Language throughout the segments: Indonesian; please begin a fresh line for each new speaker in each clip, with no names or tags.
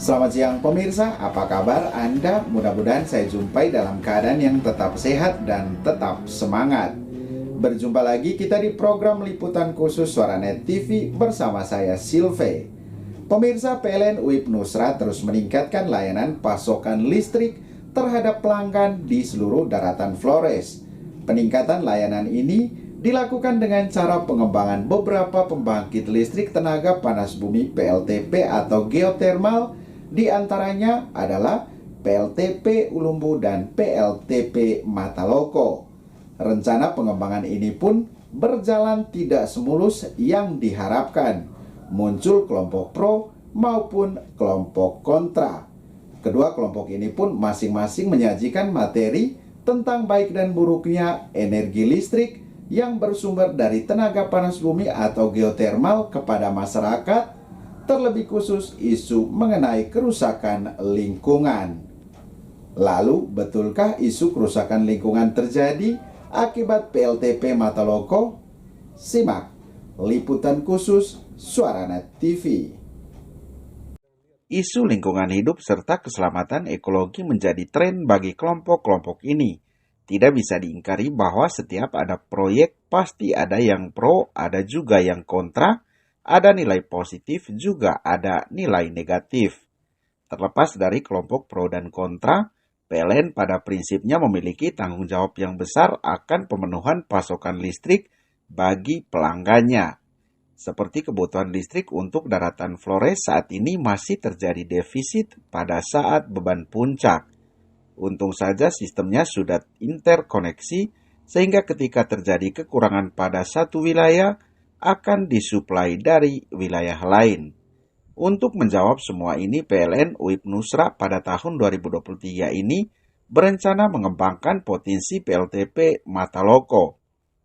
Selamat siang pemirsa, apa kabar Anda? Mudah-mudahan saya jumpai dalam keadaan yang tetap sehat dan tetap semangat. Berjumpa lagi kita di program liputan khusus Suaranet TV bersama saya Silve. Pemirsa, PLN UIP Nusra terus meningkatkan layanan pasokan listrik terhadap pelanggan di seluruh daratan Flores. Peningkatan layanan ini dilakukan dengan cara pengembangan beberapa pembangkit listrik tenaga panas bumi PLTP atau geotermal. Di antaranya adalah PLTP Ulumbu dan PLTP Mataloko. Rencana pengembangan ini pun berjalan tidak semulus yang diharapkan. Muncul kelompok pro maupun kelompok kontra. Kedua kelompok ini pun masing-masing menyajikan materi tentang baik dan buruknya energi listrik yang bersumber dari tenaga panas bumi atau geotermal kepada masyarakat, terlebih khusus isu mengenai kerusakan lingkungan. Lalu, betulkah isu kerusakan lingkungan terjadi akibat PLTP Mataloko? Simak liputan khusus Suaranet TV.
Isu lingkungan hidup serta keselamatan ekologi menjadi tren bagi kelompok-kelompok ini. Tidak bisa diingkari bahwa setiap ada proyek pasti ada yang pro, ada juga yang kontra. Ada nilai positif, juga ada nilai negatif. Terlepas dari kelompok pro dan kontra, PLN pada prinsipnya memiliki tanggung jawab yang besar akan pemenuhan pasokan listrik bagi pelanggannya. Seperti kebutuhan listrik untuk daratan Flores saat ini masih terjadi defisit pada saat beban puncak. Untung saja sistemnya sudah interkoneksi sehingga ketika terjadi kekurangan pada satu wilayah, akan disuplai dari wilayah lain. Untuk menjawab semua ini, PLN UIP Nusra pada tahun 2023 ini berencana mengembangkan potensi PLTP Mataloko.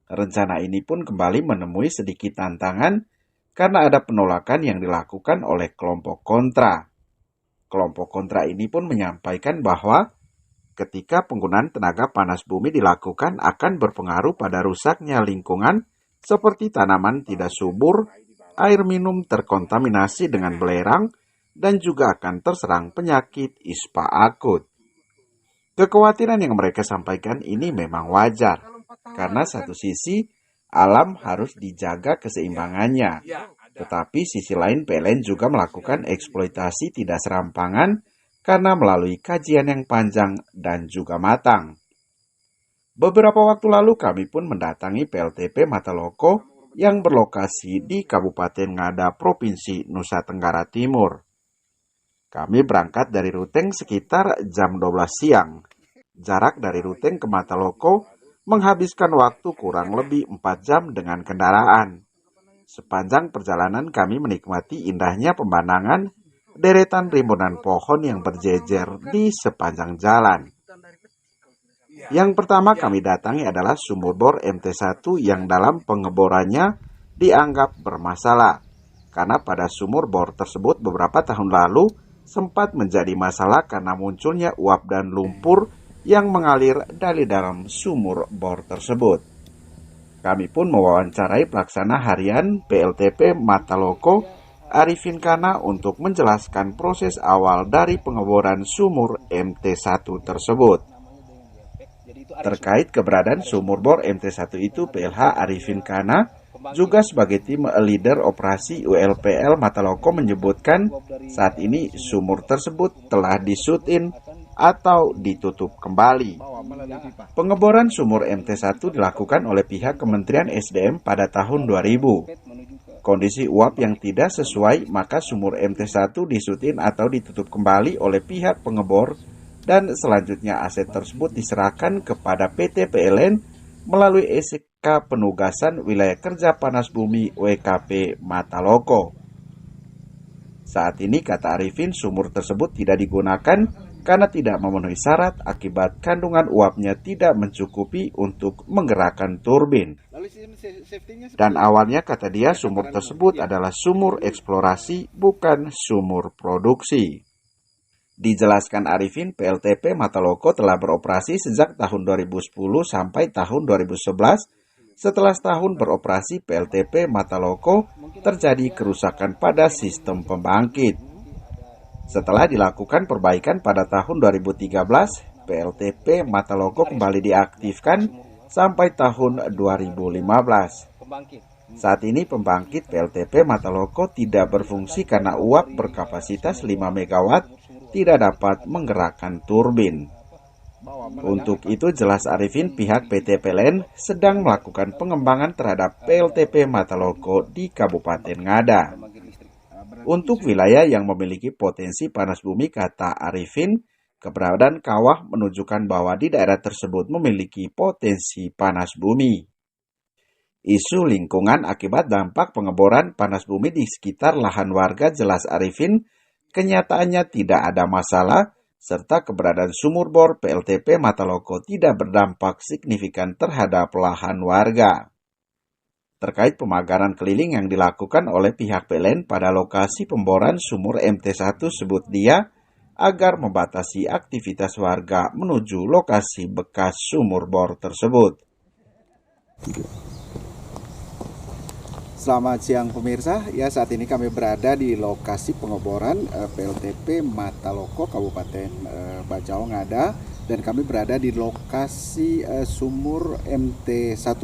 Rencana ini pun kembali menemui sedikit tantangan karena ada penolakan yang dilakukan oleh kelompok kontra. Kelompok kontra ini pun menyampaikan bahwa ketika penggunaan tenaga panas bumi dilakukan akan berpengaruh pada rusaknya lingkungan, seperti tanaman tidak subur, air minum terkontaminasi dengan belerang, dan juga akan terserang penyakit ispa akut. Kekhawatiran yang mereka sampaikan ini memang wajar, karena satu sisi alam harus dijaga keseimbangannya. Tetapi sisi lain PLN juga melakukan eksploitasi tidak serampangan karena melalui kajian yang panjang dan juga matang. Beberapa waktu lalu kami pun mendatangi PLTP Mataloko yang berlokasi di Kabupaten Ngada, Provinsi Nusa Tenggara Timur. Kami berangkat dari Ruteng sekitar jam 12 siang. Jarak dari Ruteng ke Mataloko menghabiskan waktu kurang lebih 4 jam dengan kendaraan. Sepanjang perjalanan kami menikmati indahnya pemandangan deretan rimbunan pohon yang berjejer di sepanjang jalan. Yang pertama kami datangi adalah sumur bor MT1 yang dalam pengeborannya dianggap bermasalah. Karena pada sumur bor tersebut beberapa tahun lalu sempat menjadi masalah karena munculnya uap dan lumpur yang mengalir dari dalam sumur bor tersebut. Kami pun mewawancarai pelaksana harian PLTP Mataloko, Arifin Kana, untuk menjelaskan proses awal dari pengeboran sumur MT1 tersebut. Terkait keberadaan sumur bor MT1 itu, PLH Arifin Kana juga sebagai tim leader operasi ULPL Mataloko menyebutkan saat ini sumur tersebut telah disutin atau ditutup kembali. Pengeboran sumur MT1 dilakukan oleh pihak Kementerian SDM pada tahun 2000. Kondisi uap yang tidak sesuai, maka sumur MT1 disutin atau ditutup kembali oleh pihak pengebor, dan selanjutnya aset tersebut diserahkan kepada PT PLN melalui SK Penugasan Wilayah Kerja Panas Bumi WKP Mataloko. Saat ini, kata Arifin, sumur tersebut tidak digunakan karena tidak memenuhi syarat akibat kandungan uapnya tidak mencukupi untuk menggerakkan turbin. Dan awalnya, kata dia, sumur tersebut adalah sumur eksplorasi, bukan sumur produksi. Dijelaskan Arifin, PLTP Mataloko telah beroperasi sejak tahun 2010 sampai tahun 2011. Setelah setahun beroperasi PLTP Mataloko, terjadi kerusakan pada sistem pembangkit. Setelah dilakukan perbaikan pada tahun 2013, PLTP Mataloko kembali diaktifkan sampai tahun 2015. Saat ini pembangkit PLTP Mataloko tidak berfungsi karena uap berkapasitas 5 MW tidak dapat menggerakkan turbin. Untuk itu jelas Arifin pihak PT PLN sedang melakukan pengembangan terhadap PLTP Mataloko di Kabupaten Ngada. Untuk wilayah yang memiliki potensi panas bumi, kata Arifin, keberadaan kawah menunjukkan bahwa di daerah tersebut memiliki potensi panas bumi. Isu lingkungan akibat dampak pengeboran panas bumi di sekitar lahan warga jelas Arifin, kenyataannya tidak ada masalah, serta keberadaan sumur bor PLTP Mataloko tidak berdampak signifikan terhadap lahan warga. Terkait pemagaran keliling yang dilakukan oleh pihak PLN pada lokasi pemboran sumur MT1, sebut dia, agar membatasi aktivitas warga menuju lokasi bekas sumur bor tersebut.
Selamat siang pemirsa, ya saat ini kami berada di lokasi pengeboran PLTP Mataloko Kabupaten Bajau Ngada, dan kami berada di lokasi sumur MT1.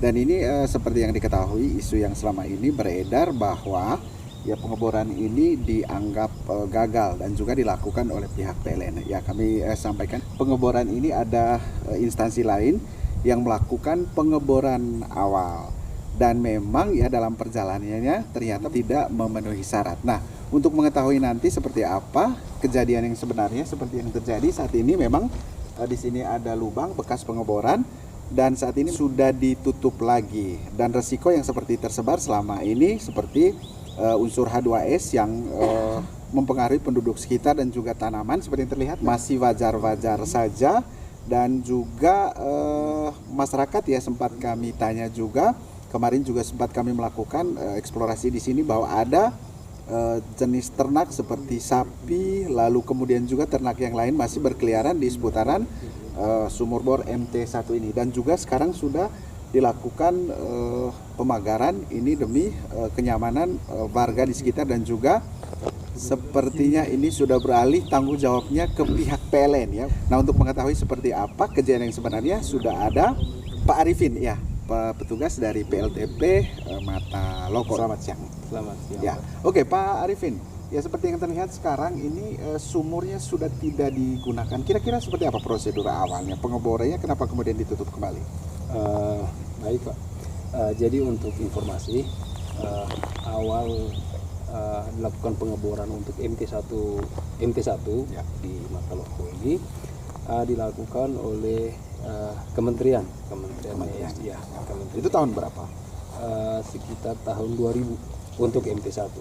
Dan ini seperti yang diketahui, isu yang selama ini beredar bahwa ya pengeboran ini dianggap gagal dan juga dilakukan oleh pihak PLN. Ya kami sampaikan pengeboran ini ada instansi lain yang melakukan pengeboran awal. Dan memang ya dalam perjalanannya ternyata tidak memenuhi syarat. Nah, untuk mengetahui nanti seperti apa kejadian yang sebenarnya seperti yang terjadi saat ini, memang di sini ada lubang bekas pengeboran dan saat ini sudah ditutup lagi. Dan resiko yang seperti tersebar selama ini seperti unsur H2S yang mempengaruhi penduduk sekitar dan juga tanaman seperti yang terlihat masih wajar-wajar saja. Dan juga masyarakat ya sempat kami tanya juga. Kemarin juga sempat kami melakukan eksplorasi di sini bahwa ada jenis ternak seperti sapi, lalu kemudian juga ternak yang lain masih berkeliaran di seputaran sumur bor MT1 ini. Dan juga sekarang sudah dilakukan pemagaran ini demi kenyamanan warga di sekitar, dan juga sepertinya ini sudah beralih tanggung jawabnya ke pihak PLN ya. Nah, untuk mengetahui seperti apa kejadian yang sebenarnya sudah ada Pak Arifin ya, petugas dari PLTP Mataloko. Selamat siang.
Selamat siang.
Ya, oke Pak Arifin. Ya seperti yang terlihat sekarang ini sumurnya sudah tidak digunakan. Kira-kira seperti apa prosedur awalnya? Pengeborannya kenapa kemudian ditutup kembali?
Baik Pak. Jadi untuk informasi awal dilakukan pengeboran untuk MT1 ya, di Mataloko ini dilakukan oleh Kementerian. Ya, Kementerian.
Itu tahun berapa?
Sekitar tahun 2000 untuk MT1.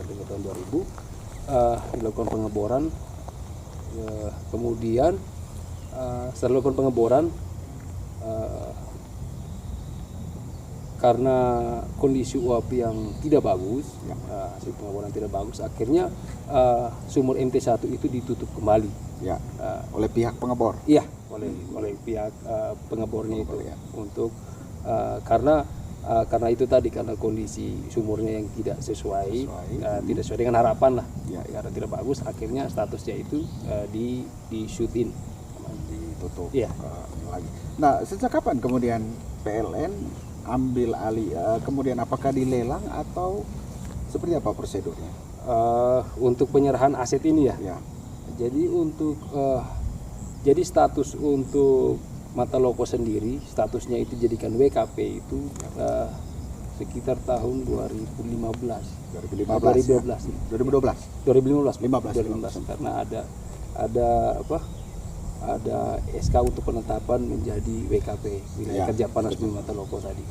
Sekitar tahun 2000 dilakukan pengeboran. Kemudian setelah dilakukan pengeboran, karena kondisi uap yang tidak bagus, hasil pengeboran tidak bagus, akhirnya sumur MT1 itu ditutup kembali.
Ya, oleh pihak pengembor.
Iya, oleh pihak pengebornya itu ya. Untuk karena itu tadi, karena kondisi sumurnya yang tidak sesuai dengan harapan lah. Ya. Karena tidak bagus, akhirnya statusnya itu di shoot in,
ditutup.
Iya.
Lagi. Nah, sejak kapan kemudian PLN ambil alih? Kemudian apakah dilelang atau seperti apa prosedurnya?
Untuk penyerahan aset ini ya.
Ya.
Jadi jadi status untuk Mataloko sendiri, statusnya itu dijadikan WKP itu sekitar tahun 2015 karena ada SK untuk penetapan menjadi WKP wilayah kerja panas bumi Mataloko tadi.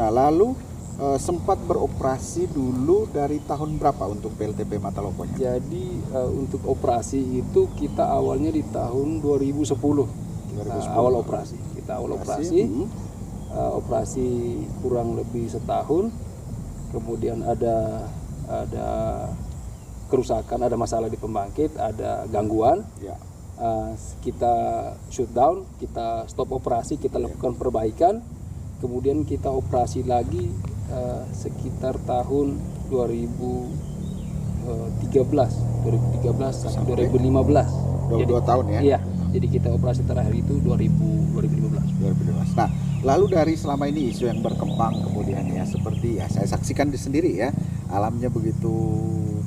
Nah, lalu sempat beroperasi dulu dari tahun berapa untuk PLTP Matalokonya?
Jadi untuk operasi itu kita awalnya di tahun 2010. Awal operasi. Kita awal operasi kurang lebih setahun. Kemudian ada kerusakan, ada masalah di pembangkit, ada gangguan.
Ya.
Kita shutdown, kita stop operasi, kita lakukan perbaikan. Kemudian kita operasi lagi sekitar tahun 2016 2013 sampai 2015.
22 tahun ya.
Iya. Jadi kita operasi terakhir itu 2015.
2015. Nah, lalu dari selama ini isu yang berkembang kemudian ya seperti ya saya saksikan sendiri ya, alamnya begitu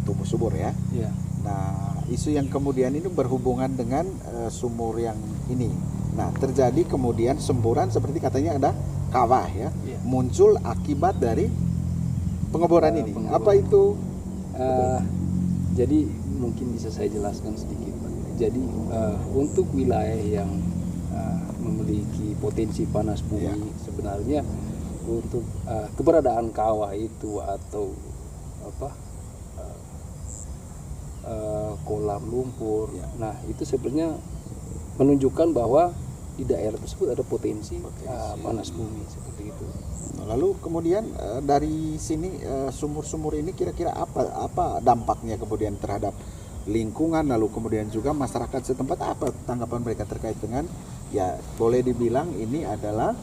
tumbuh subur ya.
Iya.
Nah, isu yang kemudian ini berhubungan dengan sumur yang ini. Nah, terjadi kemudian semburan seperti katanya ada kawah ya,
Iya.
muncul akibat dari pengeboran ini.
Pengeboran.
Apa itu?
Jadi mungkin bisa saya jelaskan sedikit, Pak. Jadi untuk wilayah yang memiliki potensi panas bumi,
Ya.
sebenarnya untuk keberadaan kawah itu atau kolam lumpur,
Ya.
nah itu sebenarnya menunjukkan bahwa di daerah tersebut ada potensi panas bumi seperti itu.
Lalu kemudian dari sini sumur-sumur ini kira-kira apa dampaknya kemudian terhadap lingkungan, lalu kemudian juga masyarakat setempat, apa tanggapan mereka terkait dengan ya boleh dibilang ini adalah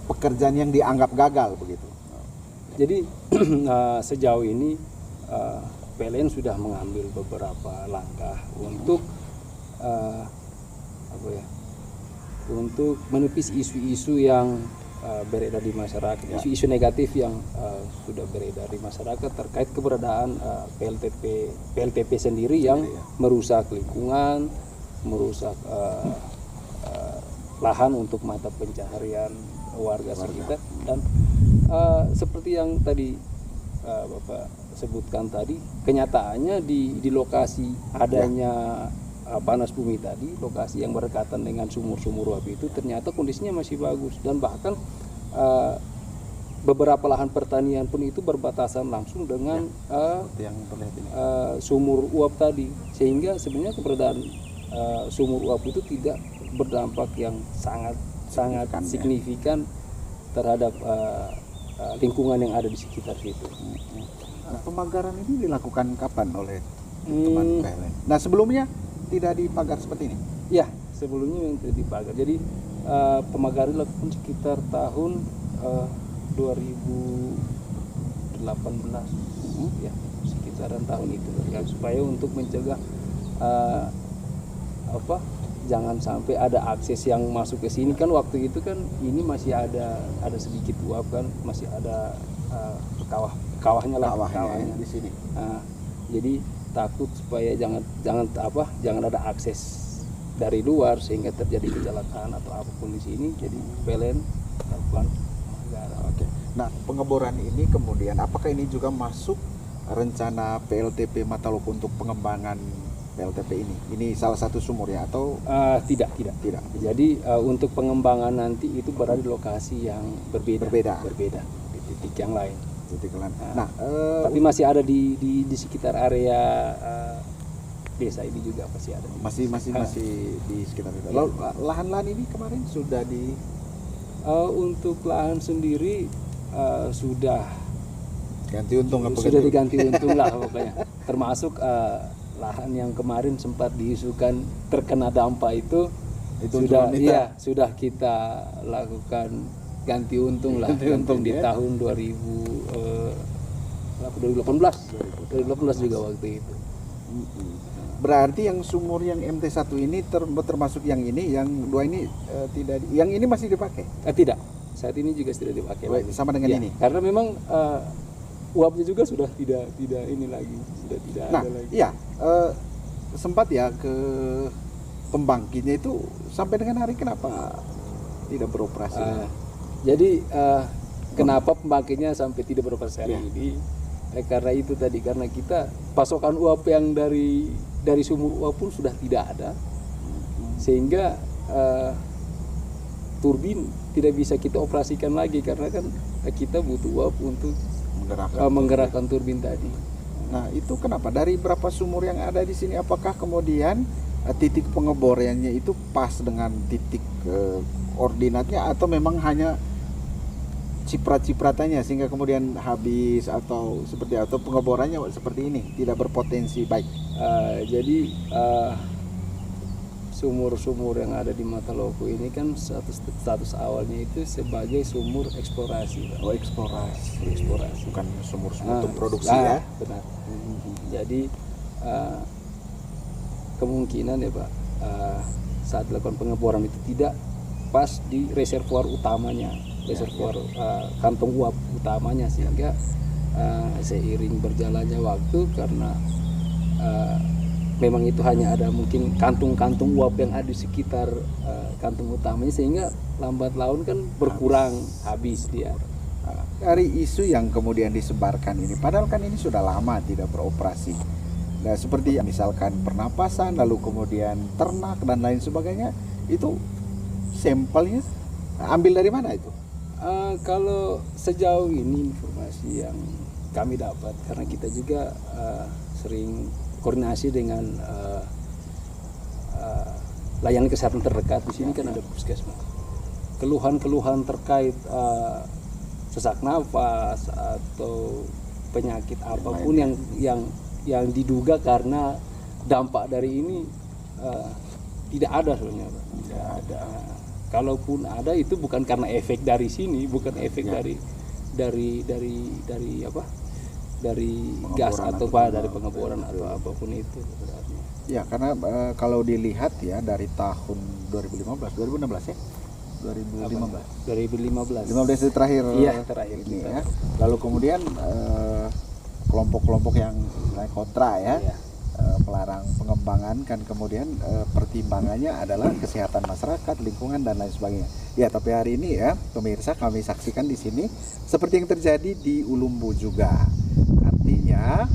pekerjaan yang dianggap gagal begitu.
Jadi sejauh ini PLN sudah mengambil beberapa langkah untuk untuk menepis isu-isu yang beredar di masyarakat,
Ya.
isu-isu negatif yang sudah beredar di masyarakat terkait keberadaan PLTP sendiri yang
Ya.
merusak lingkungan, merusak lahan untuk mata pencaharian warga sekitar, dan seperti yang tadi Bapak sebutkan tadi, kenyataannya di lokasi adanya panas bumi tadi, lokasi yang berdekatan dengan sumur-sumur uap itu ternyata kondisinya masih bagus, dan bahkan beberapa lahan pertanian pun itu berbatasan langsung dengan
Yang terlihat ini.
sumur uap tadi, sehingga sebenarnya keberadaan sumur uap itu tidak berdampak yang sangat signifikan terhadap lingkungan yang ada di sekitar situ.
Nah, pemagaran ini dilakukan kapan oleh teman PLN? Nah, sebelumnya tidak dipagar seperti ini.
Ya, sebelumnya yang tidak dipagar. Jadi pemagaran dilakukan sekitar tahun 2018, ya, sekitaran tahun itu, ya, supaya untuk mencegah jangan sampai ada akses yang masuk ke sini. Kan waktu itu kan ini masih ada sedikit uap, kan masih ada kawahnya
di sini.
Nah, jadi takut supaya jangan ada akses dari luar sehingga terjadi kecelakaan atau apapun di sini. Jadi PLN melakukan pemagaran.
Oke. Nah, pengeboran ini kemudian apakah ini juga masuk rencana PLTP Mataloko untuk pengembangan PLTP ini? Ini salah satu sumur ya atau
Tidak. Jadi untuk pengembangan nanti itu berada di lokasi yang berbeda di titik yang lain.
Nah,
Tapi masih ada di sekitar area desa ini juga pasti ada.
masih di sekitar itu. Lalu lahan-lahan ini kemarin sudah di
Untuk lahan sendiri sudah
ganti untung apa
sudah diganti untung lah pokoknya. Termasuk lahan yang kemarin sempat diisukan terkena dampak itu sudah kita lakukan ganti untung lah. Di tahun 2018 juga waktu itu.
Berarti yang sumur yang MT1 ini termasuk yang ini, yang dua ini tidak, yang ini masih dipakai?
Tidak, saat ini juga tidak dipakai lagi.
Sama dengan ini?
Karena memang uapnya juga sudah tidak ini lagi, sudah tidak ada lagi.
Iya, sempat ya ke pembangkitnya itu sampai dengan hari kenapa tidak beroperasi?
Jadi kenapa pembangkitnya sampai tidak beroperasi hari ini? Karena itu tadi, karena kita pasokan uap yang dari sumur uap pun sudah tidak ada, sehingga turbin tidak bisa kita operasikan lagi karena kan kita butuh uap untuk menggerakkan turbin tadi.
Nah, itu kenapa? Dari berapa sumur yang ada di sini, apakah kemudian titik pengeborannya itu pas dengan titik koordinatnya atau memang hanya ciprat-cipratannya sehingga kemudian habis atau seperti atau pengeborannya seperti ini tidak berpotensi baik?
Jadi sumur-sumur yang ada di Mataloko ini kan status awalnya itu sebagai sumur eksplorasi, Pak.
Oh, eksplorasi. Bukan sumur untuk produksi ya.
Benar. Jadi kemungkinan ya Pak, saat dilakukan pengeboran itu tidak pas di reservoir utamanya, reservoir kantong uap utamanya, sehingga seiring berjalannya waktu karena memang itu hanya ada mungkin kantung-kantung uap yang ada di sekitar kantung utamanya, sehingga lambat laun kan berkurang, habis dia.
Dari isu yang kemudian disebarkan ini, padahal kan ini sudah lama tidak beroperasi. Nah, seperti misalkan pernapasan, lalu kemudian ternak dan lain sebagainya, itu sampelnya ambil dari mana itu?
Kalau sejauh ini informasi yang kami dapat, karena kita juga sering koordinasi dengan layanan kesehatan terdekat di sini, kan ada puskesmas. Keluhan-keluhan terkait sesak nafas atau penyakit apapun yang diduga karena dampak dari ini tidak ada sebenarnya, Pak. Tidak ada. Kalaupun ada, itu bukan karena efek dari sini, bukan efek dari apa? Dari gas atau dari pengeboran atau apapun itu sebenarnya.
Ya, karena kalau dilihat ya dari tahun 2016 ya. 2015 itu terakhir.
Iya, terakhir
ini
kita.
Ya. Lalu kemudian kelompok-kelompok yang kontra ya.
Iya.
Pelarang pengembangan, kan kemudian pertimbangannya adalah kesehatan masyarakat, lingkungan dan lain sebagainya. Ya, tapi hari ini ya pemirsa, kami saksikan di sini seperti yang terjadi di Ulumbu juga. Artinya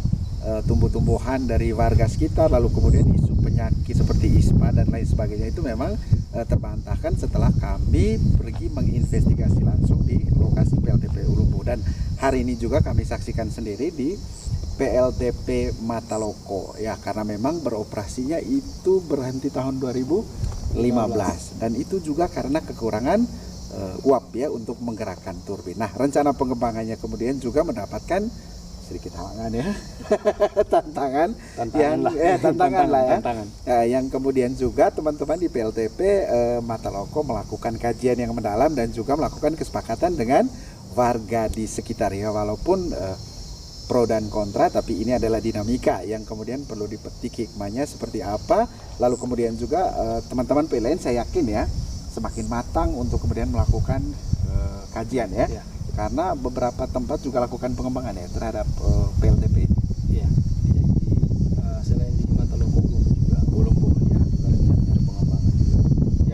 tumbuh-tumbuhan dari warga sekitar, lalu kemudian isu penyakit seperti ISPA dan lain sebagainya itu memang terbantahkan setelah kami pergi menginvestigasi langsung di lokasi PLTP Ulumbu. Dan hari ini juga kami saksikan sendiri di PLTP Mataloko ya, karena memang beroperasinya itu berhenti tahun 2015 dan itu juga karena kekurangan uap ya untuk menggerakkan turbin. Nah, rencana pengembangannya kemudian juga mendapatkan sedikit halangan ya. tantangan lah ya. Yang kemudian juga teman-teman di PLTP Mataloko melakukan kajian yang mendalam dan juga melakukan kesepakatan dengan warga di sekitar ya, walaupun pro dan kontra, tapi ini adalah dinamika yang kemudian perlu dipetik hikmahnya seperti apa. Lalu kemudian juga teman-teman PLN saya yakin ya semakin matang untuk kemudian melakukan kajian ya. Karena beberapa tempat juga lakukan pengembangan ya terhadap PLTP.
Iya. Jadi selain di Mataloko juga
Ulumbu ya,
ada pengembangan juga.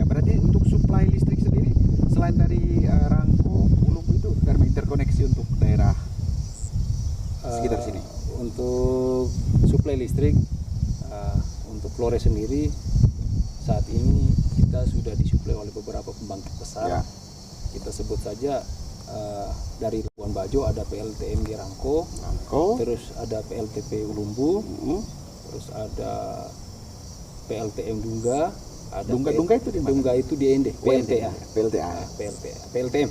Ya, berarti untuk suplai listrik sendiri selain dari Rangko, Ulumbu itu terkoneksi untuk daerah sekitar sini.
Untuk suplai listrik untuk Flores sendiri saat ini kita sudah disuplai oleh beberapa pembangkit besar ya. Kita sebut saja dari Labuan Bajo ada PLTMG Rangko, terus ada PLTP Ulumbu, terus ada PLTM Dungga, ada
Dungga itu di mana?
Dungga itu di Ende, PLTA. PLTM.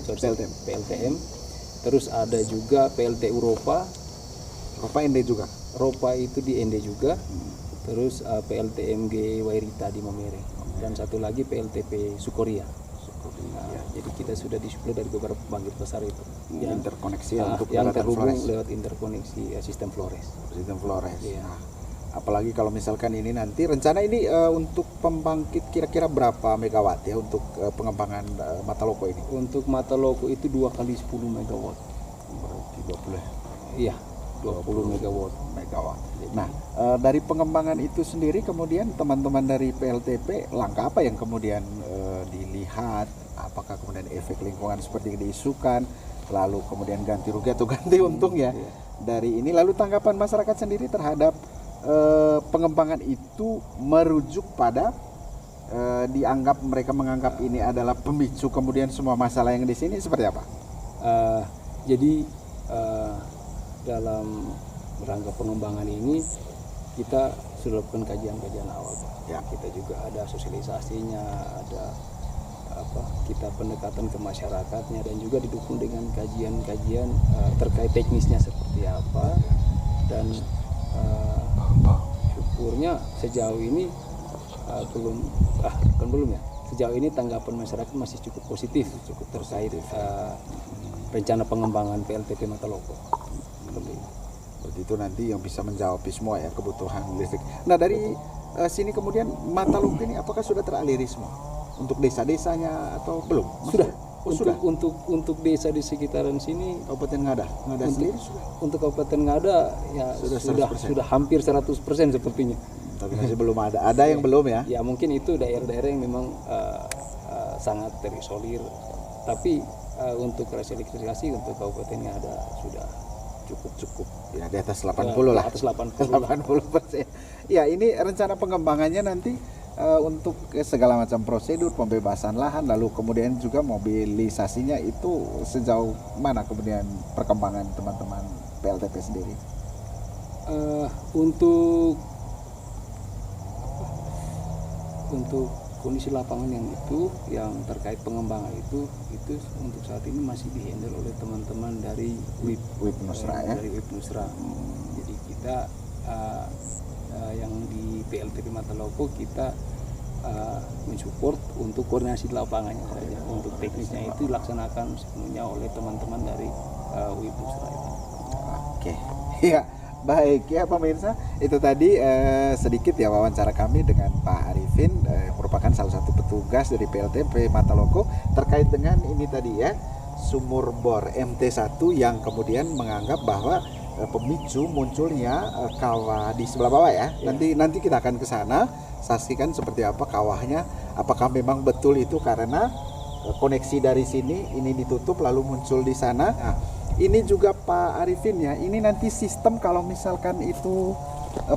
Terus ada juga PLT Uropa.
Ropa Ende juga.
Ropa itu di Ende juga. Terus PLTMG Wairita di Mamere. Dan satu lagi PLTP Sukoria. Jadi kita sudah disuplai dari beberapa pembangkit besar itu.
Yang terkoneksi untuk
yang terhubung lewat interkoneksi sistem Flores.
Sistem Flores.
Iya.
Nah, apalagi kalau misalkan ini nanti rencana ini untuk pembangkit kira-kira berapa megawatt ya untuk pengembangan Mataloko ini?
Untuk Mataloko itu 2 kali 10 megawatt.
Berarti 20.
Iya. 20 megawatt.
Nah, dari pengembangan itu sendiri kemudian teman-teman dari PLTP langkah apa yang kemudian dilihat? Apakah kemudian efek lingkungan seperti yang diisukan, lalu kemudian ganti rugi atau ganti untung ya dari ini? Lalu tanggapan masyarakat sendiri terhadap pengembangan itu merujuk pada mereka menganggap ini adalah pemicu kemudian semua masalah yang di sini seperti apa?
Jadi dalam rangka pengembangan ini kita sudah lakukan kajian-kajian awal, Pak. Ya, kita juga ada sosialisasinya, ada kita pendekatan ke masyarakatnya, dan juga didukung dengan kajian-kajian terkait teknisnya seperti apa. Dan syukurnya sejauh ini belum ya. Sejauh ini tanggapan masyarakat masih cukup positif, cukup terkait rencana pengembangan PLTP Mataloko.
Begitu nanti yang bisa menjawab semua ya kebutuhan listrik. Nah dari sini kemudian Mataloko ini apakah sudah teraliri semua untuk desa-desanya atau belum?
Sudah.
Sudah.
Untuk desa di sekitaran sini,
Kabupaten Ngada sendiri sudah.
untuk Kabupaten Ngada ya sudah hampir 100% sepertinya.
Tapi masih belum ada yang belum ya.
Ya mungkin itu daerah-daerah yang memang sangat terisolir. Tapi untuk elektrifikasi untuk Kabupaten Ngada sudah cukup
Ya di atas 80 lah.
Atas 80%.
Ya ini rencana pengembangannya nanti untuk segala macam prosedur pembebasan lahan, lalu kemudian juga mobilisasinya itu sejauh mana kemudian perkembangan teman-teman PLTP sendiri?
Untuk kondisi lapangan yang terkait pengembangan itu untuk saat ini masih dihandle oleh teman-teman dari WIP
Nusra ya.
Dari WIP Nusra. Jadi kita yang di PLTP Mataloko kita mensupport untuk koordinasi di lapangannya saja. Untuk teknisnya itu dilaksanakan sepenuhnya oleh teman-teman dari WIP Nusra itu.
Oke, ya baik ya pemirsa, itu tadi sedikit ya wawancara kami dengan Pak Arifin, merupakan salah satu petugas dari PLTP Mataloko terkait dengan ini tadi ya, sumur bor MT1 yang kemudian menganggap bahwa pemicu munculnya kawah di sebelah bawah ya. Nanti kita akan ke sana saksikan seperti apa kawahnya, apakah memang betul itu karena koneksi dari sini ini ditutup lalu muncul di sana. Nah, ini juga Pak Arifin ya, ini nanti sistem kalau misalkan itu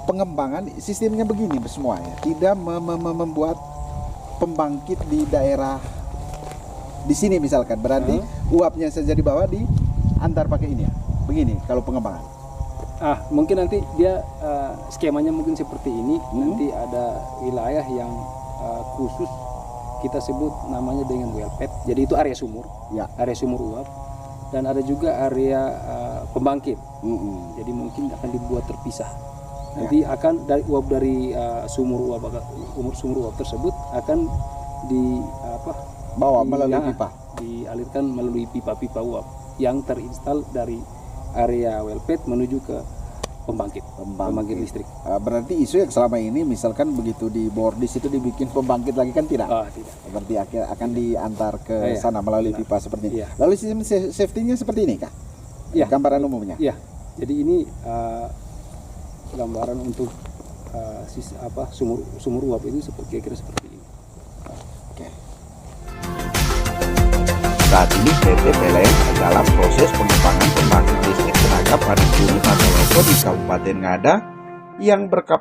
pengembangan sistemnya begini semua ya, tidak membuat pembangkit di daerah di sini misalkan, berarti uapnya saja di bawah diantar pakai ini ya, begini kalau pengembangan.
Mungkin nanti dia skemanya mungkin seperti ini. Nanti ada wilayah yang khusus kita sebut namanya dengan wellpad. Jadi itu area sumur, area sumur uap. Dan ada juga area pembangkit. Jadi mungkin akan dibuat terpisah. Nanti akan dari uap dari sumur uap tersebut akan
bawa melalui pipa,
dialirkan melalui pipa-pipa uap yang terinstal dari area wellpad menuju ke pembangkit listrik.
Berarti isu yang selama ini misalkan begitu di bor di situ dibikin pembangkit lagi kan tidak?
Tidak.
Berarti akan diantar ke sana melalui pipa seperti ini.
Iya.
Lalu sistem safety-nya seperti ini kah?
Iya.
Gambaran umumnya?
Iya. Jadi ini gambaran untuk sumur uap itu kira-kira seperti ini.
Oke.
Saat ini PT PLN dalam proses pengembangan pembangkit listrik tenaga panas bumi Mataloko di Kabupaten Ngada yang berkapasitas